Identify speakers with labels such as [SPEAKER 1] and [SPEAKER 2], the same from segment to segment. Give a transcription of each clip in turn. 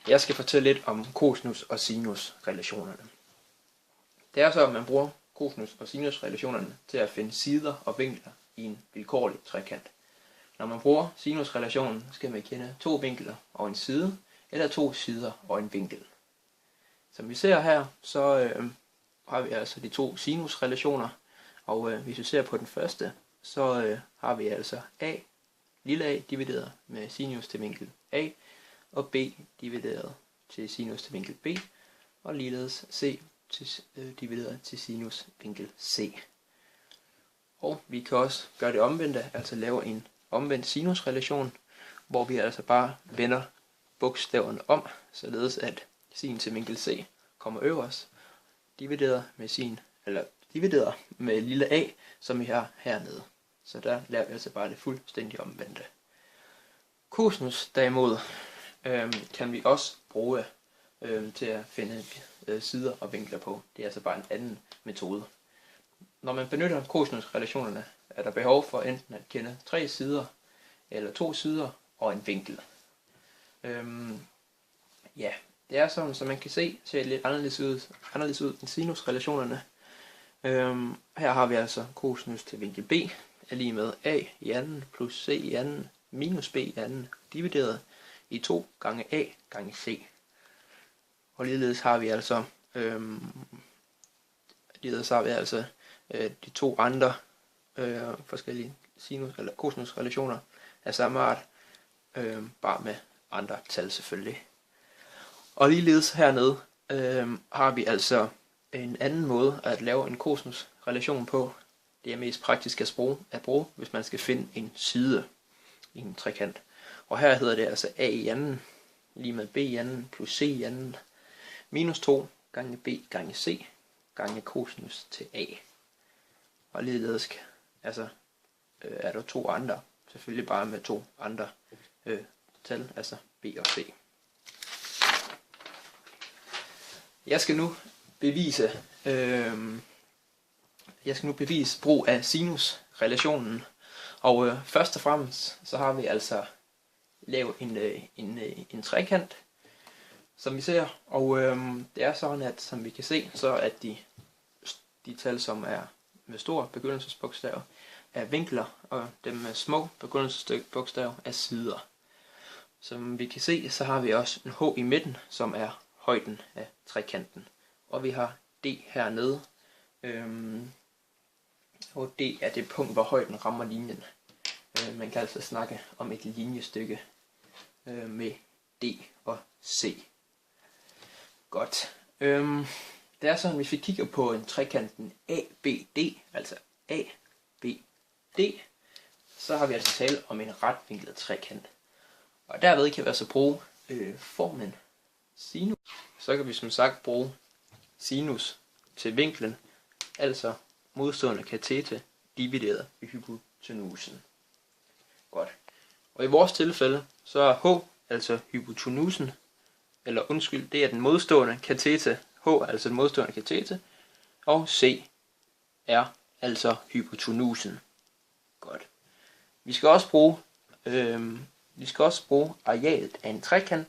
[SPEAKER 1] Jeg skal fortælle lidt om cosinus og sinus relationerne. Det er så, at man bruger cosinus og sinus relationerne til at finde sider og vinkler i en vilkårlig trekant. Når man bruger sinus relationen, skal man kende to vinkler og en side, eller to sider og en vinkel. Som vi ser her, så har vi altså de to sinus relationer, og hvis vi ser på den første, så har vi altså a, lille a divideret med sinus til vinkel a, og b divideret til sinus til vinkel b, og ligeledes c divideret til sinus vinkel c. Og vi kan også gøre det omvendte, altså lave en omvendt sinusrelation, hvor vi altså bare vender bogstaverne om, således at sin til vinkel c kommer øverst, divideret med lille a, som vi har hernede. Så der laver vi altså bare det fuldstændig omvendte. Cosinus derimod kan vi også bruge til at finde sider og vinkler på. Det er altså bare en anden metode. Når man benytter cosinus-relationerne, er der behov for enten at kende 3 sider, eller 2 sider og en vinkel. Det er sådan, så man kan se, ser lidt anderledes ud end sinus-relationerne. Her har vi altså cosinus til vinkel b er lige med a i anden plus c i anden minus b i anden divideret i 2 gange a gange c. Og ligeledes har vi altså de to andre forskellige sinus eller cosinus relationer af samme art, bare med andre tal selvfølgelig. Og ligeledes hernede har vi altså en anden måde at lave en cosinus relation på. Det er mest praktisk at bruge, hvis man skal finde en side i en trekant. Og her hedder det altså a i anden lige med b i anden plus c i anden minus 2 gange b gange c gange cosinus til a. Og ligeledes er der to andre, selvfølgelig bare med to andre tal, altså b og c. Jeg skal nu bevise brug af sinus-relationen. Og først og fremmest så har vi altså lavet en trekant, som vi ser. Og det er sådan, at som vi kan se, så at de tal, som er med stor begyndelsesbogstav, er vinkler, og dem med små begyndelsesbogstav er sider. Som vi kan se, så har vi også en h i midten, som er højden af trekanten. Og vi har d hernede, og d er det punkt, hvor højden rammer linjen. Man kan altså snakke om et linjestykke med d og c. Godt. Det er sådan, hvis vi kigger på en trekanten ABD, altså ABD, så har vi altså tale om en retvinklet trekant. Og derved kan vi altså bruge formen sinus. Så kan vi som sagt bruge sinus til vinklen, altså modstående kateter divideret i hypotenusen. Godt. Og i vores tilfælde, så er h altså hypotenusen, det er den modstående kateter, h er altså den modstående kateter, og c er altså hypotenusen. Godt. Vi skal også bruge arealet af en trekant,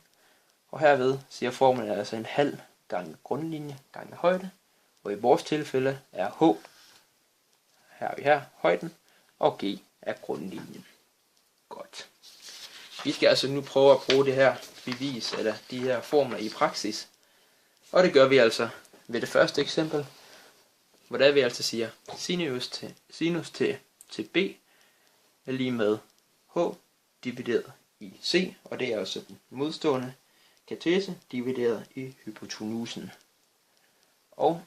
[SPEAKER 1] og herved siger formlen altså en halv gange grundlinje gange højde, og i vores tilfælde er h, her er vi her, højden, og g er grundlinjen. Godt. Vi skal altså nu prøve at bruge det her bevis, eller de her formler i praksis. Og det gør vi altså ved det første eksempel, hvor der vi altså siger sinus til b er lige med h divideret i c, og det er altså den modstående kateter divideret i hypotenusen. Og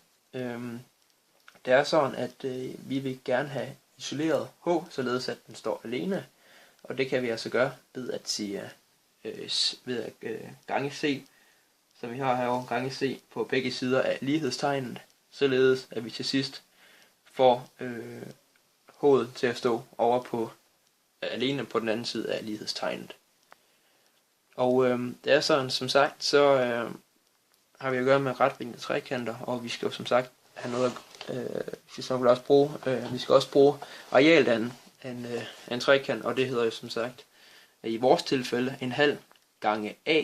[SPEAKER 1] det er sådan, at vi vil gerne have isoleret h, således at den står alene. Og det kan vi altså gøre ved at sige gange c, som vi har herovre, gange c på begge sider af lighedstegnet, således at vi til sidst får h'et til at stå over på alene på den anden side af lighedstegnet. Og det er sådan, som sagt, så har vi at gøre med retvinklede trekanter, og vi skal jo som sagt have noget vi skal også bruge arealet af en trekant, og det hedder jo som sagt i vores tilfælde en halv gange a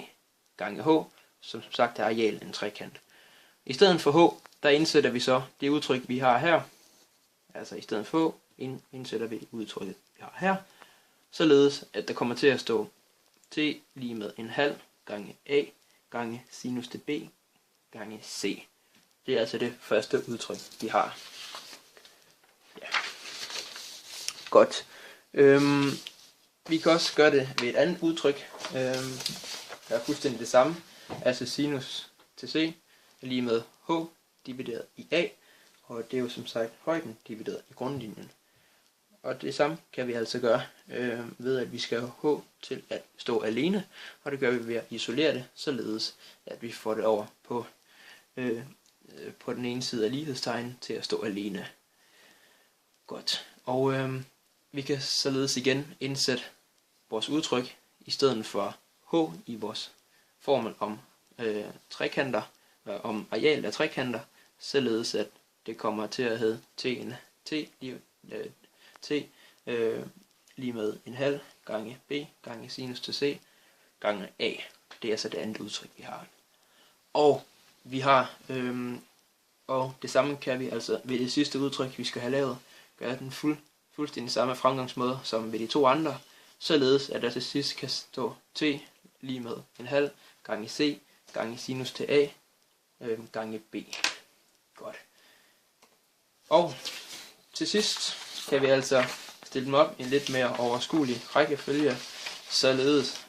[SPEAKER 1] gange h som sagt er arealet en trekant. I stedet for h, der indsætter vi så det udtryk, vi har her. Altså i stedet for h, indsætter vi udtrykket, vi har her. Således, at der kommer til at stå t lige med en halv gange a gange sinus til b gange c. Det er altså det første udtryk, vi har. Ja. Godt. Vi kan også gøre det ved et andet udtryk, der er fuldstændig det samme. Altså sinus til c er lige med h divideret i a, og det er jo som sagt højden divideret i grundlinjen. Og det samme kan vi altså gøre ved, at vi skal have h til at stå alene, og det gør vi ved at isolere det, således at vi får det over på den ene side af lighedstegnen til at stå alene. Godt. Og vi kan således igen indsætte vores udtryk i stedet for h i vores formel om trekanter, om areal af trekanter, således at det kommer til at hedde t lige med en halv gange b gange sinus til c gange a. Det er altså det andet udtryk, vi har. Og vi har og det samme kan vi altså ved det sidste udtryk, vi skal have lavet, gøre den fuldstændig samme fremgangsmåde som ved de to andre, således at der til sidst kan stå t lige med en halv gange c gange sinus til a gange b. Godt. Og til sidst kan vi altså stille dem op i en lidt mere overskuelig rækkefølge, således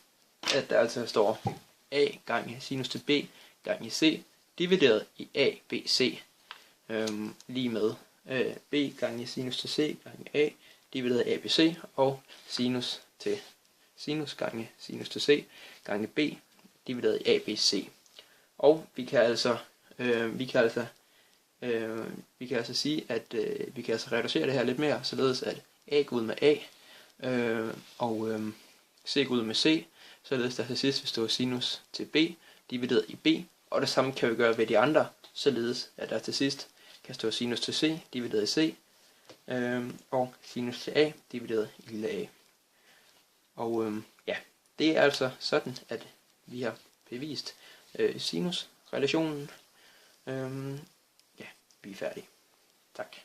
[SPEAKER 1] at der altså står a gange sinus til b gange c divideret i a, b, c lige med b gange sinus til c gange a divideret i a, b, c og sinus gange sinus til c gange b divideret i a, b, c. Og vi kan altså sige, at vi kan altså reducere det her lidt mere, således at a går ud med a, og c går ud med c, således der til sidst vil stå sinus til b divideret i b, og det samme kan vi gøre ved de andre, således at der til sidst kan stå sinus til c divideret i c, og sinus til a divideret i lille a. Og ja, det er altså sådan, at vi har bevist sinusrelationen. Ja, vi er færdige. Tak.